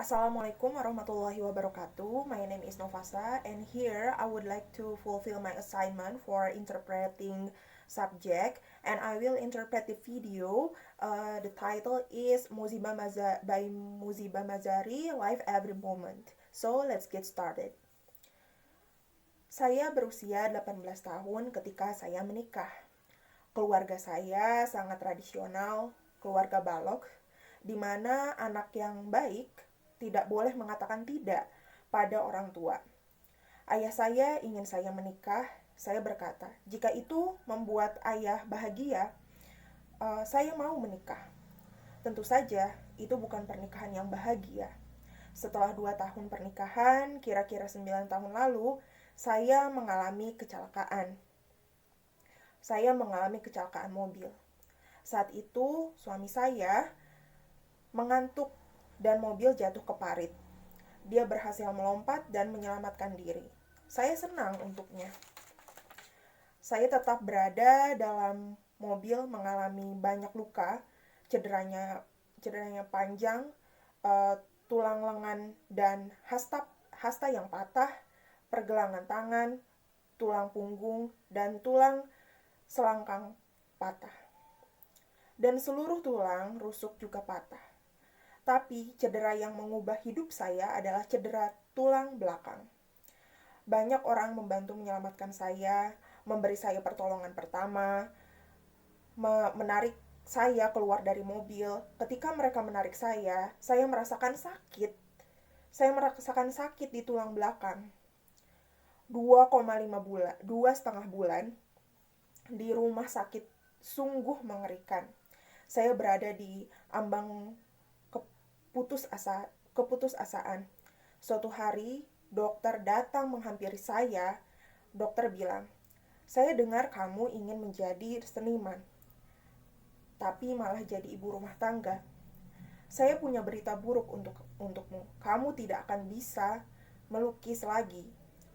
Assalamualaikum warahmatullahi wabarakatuh. My name is Novasa, and here I would like to fulfill my assignment for interpreting subject, and I will interpret the video. The title is by Muziba Mazari, Life Every Moment. So let's get started. Saya berusia 18 tahun ketika saya menikah. Keluarga saya sangat tradisional, keluarga balok, di mana anak yang baik tidak boleh mengatakan tidak pada orang tua. Ayah saya ingin saya menikah. Saya berkata, jika itu membuat ayah bahagia, saya mau menikah. Tentu saja, itu bukan pernikahan yang bahagia. Setelah 2 tahun pernikahan, kira-kira 9 tahun lalu, saya mengalami kecelakaan. Saya mengalami kecelakaan mobil. Saat itu, suami saya mengantuk dan mobil jatuh ke parit. Dia berhasil melompat dan menyelamatkan diri. Saya senang untuknya. Saya tetap berada dalam mobil mengalami banyak luka, cederanya panjang, tulang lengan dan hasta yang patah, pergelangan tangan, tulang punggung, dan tulang selangkang patah. Dan seluruh tulang rusuk juga patah. Tapi cedera yang mengubah hidup saya adalah cedera tulang belakang. Banyak orang membantu menyelamatkan saya, memberi saya pertolongan pertama, menarik saya keluar dari mobil. Ketika mereka menarik saya merasakan sakit. Saya merasakan sakit di tulang belakang. 2,5 bulan di rumah sakit sungguh mengerikan. Saya berada di ambang keputusasaan. Suatu hari, dokter datang menghampiri saya. Dokter bilang, saya dengar kamu ingin menjadi seniman, tapi malah jadi ibu rumah tangga. Saya punya berita buruk untukmu. Kamu tidak akan bisa melukis lagi.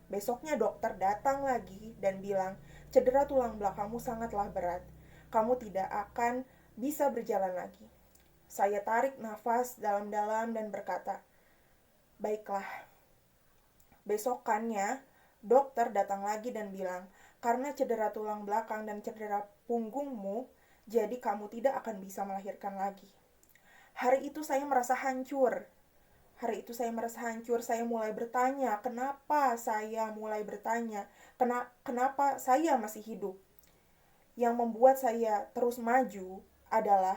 Besoknya dokter datang lagi dan bilang, cedera tulang belakangmu sangatlah berat. Kamu tidak akan bisa berjalan lagi. Saya tarik nafas dalam-dalam dan berkata, baiklah. Besokannya, dokter datang lagi dan bilang, karena cedera tulang belakang dan cedera punggungmu, jadi kamu tidak akan bisa melahirkan lagi. Hari itu saya merasa hancur. Saya mulai bertanya, kenapa saya masih hidup. Yang membuat saya terus maju adalah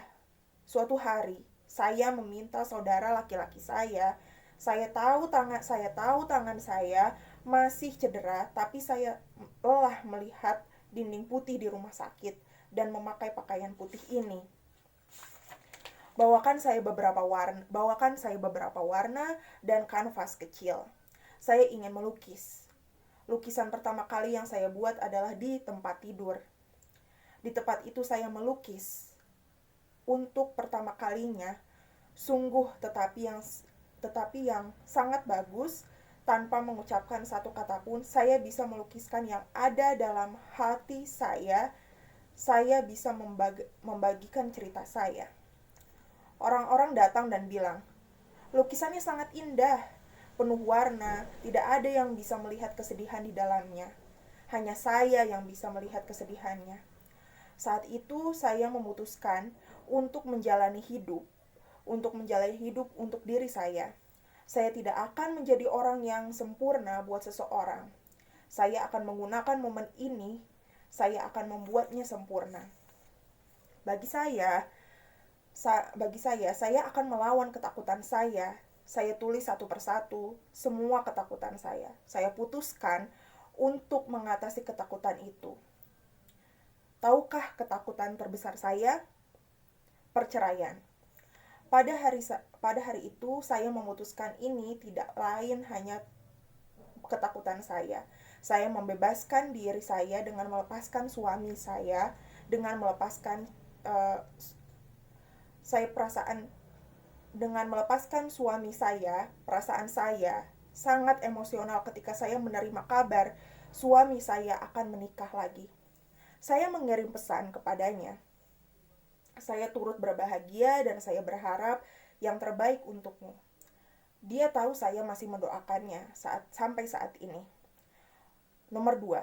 suatu hari, saya meminta saudara laki-laki saya tahu tangan saya masih cedera, tapi saya lelah melihat dinding putih di rumah sakit dan memakai pakaian putih ini. Bawakan saya beberapa warna dan kanvas kecil. Saya ingin melukis. Lukisan pertama kali yang saya buat adalah di tempat tidur. Di tempat itu saya melukis. Untuk pertama kalinya, sungguh tetapi yang sangat bagus, tanpa mengucapkan satu kata pun, saya bisa melukiskan yang ada dalam hati saya. Saya bisa membagikan cerita saya. Orang-orang datang dan bilang, lukisannya sangat indah, penuh warna, tidak ada yang bisa melihat kesedihan di dalamnya. Hanya saya yang bisa melihat kesedihannya. Saat itu saya memutuskan untuk menjalani hidup untuk diri saya. Saya tidak akan menjadi orang yang sempurna buat seseorang. Saya akan menggunakan momen ini, saya akan membuatnya sempurna. Bagi saya akan melawan ketakutan saya. Saya tulis satu persatu semua ketakutan saya. Saya putuskan untuk mengatasi ketakutan itu. Tahukah ketakutan terbesar saya? Perceraian. Pada hari itu saya memutuskan ini tidak lain hanya ketakutan saya. Saya membebaskan diri saya dengan melepaskan suami saya, dengan melepaskan suami saya. Perasaan saya sangat emosional ketika saya menerima kabar suami saya akan menikah lagi. Saya mengirim pesan kepadanya. Saya turut berbahagia dan saya berharap yang terbaik untukmu. Dia tahu saya masih mendoakannya sampai saat ini. Nomor dua.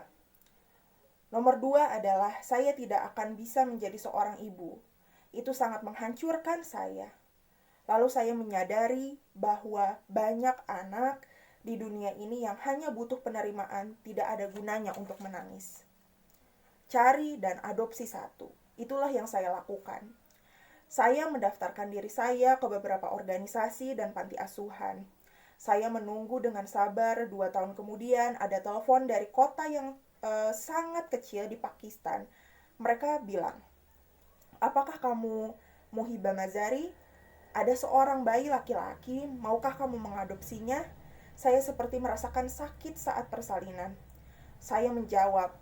Nomor dua adalah saya tidak akan bisa menjadi seorang ibu. Itu sangat menghancurkan saya. Lalu saya menyadari bahwa banyak anak di dunia ini yang hanya butuh penerimaan, tidak ada gunanya untuk menangis. Cari dan adopsi satu. Itulah yang saya lakukan. Saya mendaftarkan diri saya ke beberapa organisasi dan panti asuhan. Saya menunggu dengan sabar, 2 tahun kemudian ada telepon dari kota yang sangat kecil di Pakistan. Mereka bilang, apakah kamu Muhibah Mazari? Ada seorang bayi laki-laki, maukah kamu mengadopsinya? Saya seperti merasakan sakit saat persalinan. Saya menjawab,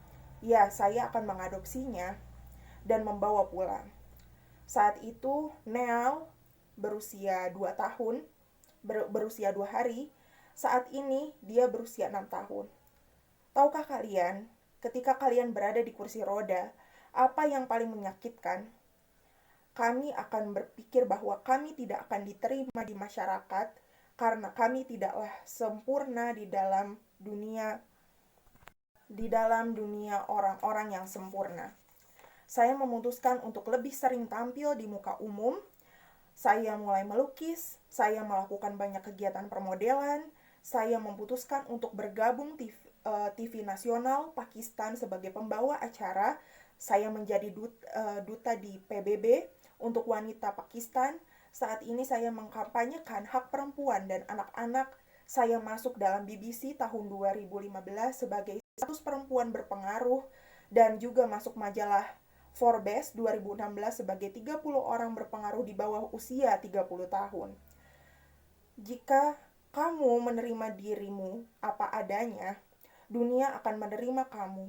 ya, saya akan mengadopsinya dan membawa pulang. Saat itu, Neal berusia 2 tahun, berusia 2 hari. Saat ini, dia berusia 6 tahun. Tahukah kalian, ketika kalian berada di kursi roda, apa yang paling menyakitkan? Kami akan berpikir bahwa kami tidak akan diterima di masyarakat karena kami tidaklah sempurna di dalam dunia orang-orang yang sempurna. Saya memutuskan untuk lebih sering tampil di muka umum. Saya mulai melukis, saya melakukan banyak kegiatan permodelan, saya memutuskan untuk bergabung TV nasional Pakistan sebagai pembawa acara. Saya menjadi duta di PBB untuk wanita Pakistan. Saat ini saya mengkampanyekan hak perempuan dan anak-anak. Saya masuk dalam BBC tahun 2015 sebagai status perempuan berpengaruh dan juga masuk majalah Forbes 2016 sebagai 30 orang berpengaruh di bawah usia 30 tahun. Jika kamu menerima dirimu apa adanya, dunia akan menerima kamu.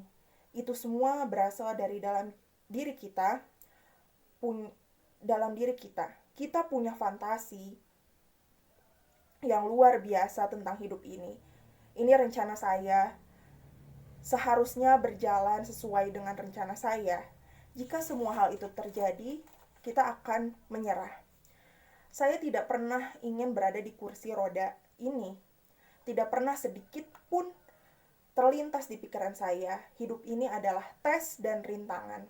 Itu semua berasal dari dalam diri kita. Kita punya fantasi yang luar biasa tentang hidup ini. Ini rencana saya. Seharusnya berjalan sesuai dengan rencana saya. Jika semua hal itu terjadi, kita akan menyerah. Saya tidak pernah ingin berada di kursi roda ini. Tidak pernah sedikit pun terlintas di pikiran saya, hidup ini adalah tes dan rintangan.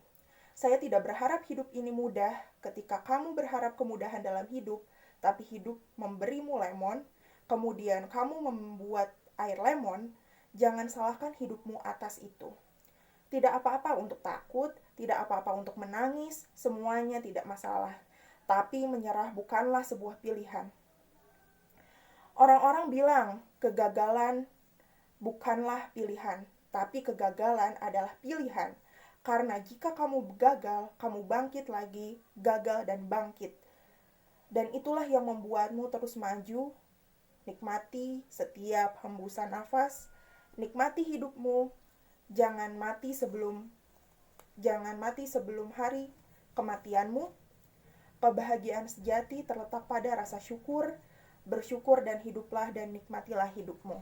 Saya tidak berharap hidup ini mudah. Ketika kamu berharap kemudahan dalam hidup, tapi hidup memberimu lemon, kemudian kamu membuat air lemon, jangan salahkan hidupmu atas itu. Tidak apa-apa untuk takut, tidak apa-apa untuk menangis, semuanya tidak masalah. Tapi menyerah bukanlah sebuah pilihan. Orang-orang bilang kegagalan bukanlah pilihan, tapi kegagalan adalah pilihan. Karena jika kamu gagal, kamu bangkit lagi, gagal dan bangkit. Dan itulah yang membuatmu terus maju. Nikmati setiap hembusan nafas, nikmati hidupmu. Jangan mati sebelum hari kematianmu. Kebahagiaan sejati terletak pada rasa syukur. Bersyukur dan hiduplah dan nikmatilah hidupmu.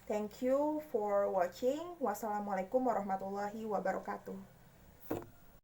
Thank you for watching. Wassalamualaikum warahmatullahi wabarakatuh.